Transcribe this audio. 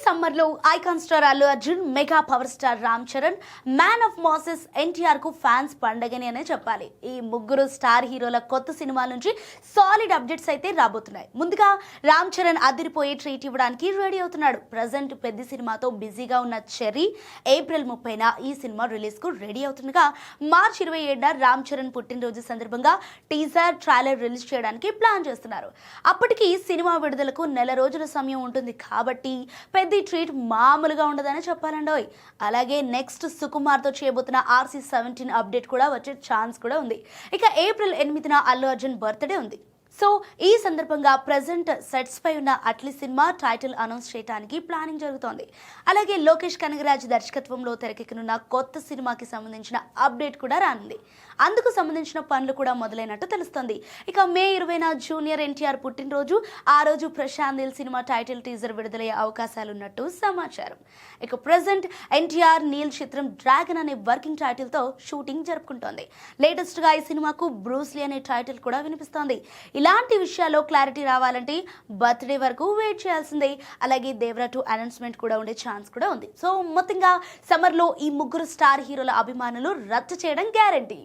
Summer లో icon star Allu Arjun, mega power star Ram Charan, man of masses NTR కు fans పండగని అనే చెప్పాలి. ఈ ముగ్గురు స్టార్ హీరోల కొత్త సినిమాల నుంచి సాలిడ్ అప్డేట్స్ అయితే రాబోతున్నాయి. ముందుగా రామ్ చరణ్ అదిరిపోయే ట్రీట్ ఇవ్వడానికి రెడీ అవుతున్నాడు. ప్రజెంట్ పెద్ద సినిమాతో బిజీగా ఉన్న చెర్రీ ఏప్రిల్ 30న ఈ సినిమా రిలీజ్ కు రెడీ అవుతుండగా, మార్చి 27న రామ్ చరణ్ పుట్టినరోజు సందర్భంగా టీజర్ ట్రైలర్ రిలీజ్ చేయడానికి ప్లాన్ చేస్తున్నారు. అప్పటికి సినిమా విడుదలకు నెల రోజుల సమయం ఉంటుంది కాబట్టి పెద్ద ట్రీట్ మామూలుగా ఉండదని చెప్పాలండోయ్. అలాగే నెక్స్ట్ సుకుమార్తో చేయబోతున్న RC-17 అప్డేట్ కూడా వచ్చే ఛాన్స్ కూడా ఉంది. ఇక ఏప్రిల్ 8న అల్లు అర్జున్ బర్త్డే ఉంది. సో ఈ సందర్భంగా ప్రజెంట్ సెట్స్ పై ఉన్న అట్లీ సినిమా టైటిల్ అనౌన్స్ చేయడానికి ప్లానింగ్ జరుగుతోంది. అలాగే లోకేష్ కనగరాజ్ దర్శకత్వంలో తెరకెక్కనున్న కొత్త సినిమాకి సంబంధించిన అప్డేట్ కూడా రానుంది. అందుకు సంబంధించిన పనులు కూడా మొదలైనట్టు తెలుస్తోంది. ఇక మే 20న జూనియర్ ఎన్టీఆర్ పుట్టినరోజు. ఆ రోజు ప్రశాంత్ నీల్ సినిమా టైటిల్ టీజర్ విడుదలయ్యే అవకాశాలున్నట్టు సమాచారం. ఇక ప్రజెంట్ ఎన్టీఆర్ నీల్ చిత్రం డ్రాగన్ అనే వర్కింగ్ టైటిల్ తో షూటింగ్ జరుపుకుంటోంది. లేటెస్ట్ గా ఈ సినిమాకు బ్రూస్లీ అనే టైటిల్ కూడా వినిపిస్తోంది. ఇలాంటి విషయాల్లో క్లారిటీ రావాలంటే బర్త్డే వరకు వెయిట్ చేయాల్సిందే. అలాగే దేవరా 2 అనౌన్స్మెంట్ కూడా ఉండే ఛాన్స్ కూడా ఉంది. సో మొత్తంగా సమ్మర్లో ఈ ముగ్గురు స్టార్ హీరోల అభిమానులు రచ్చ చేయడం గ్యారంటీ.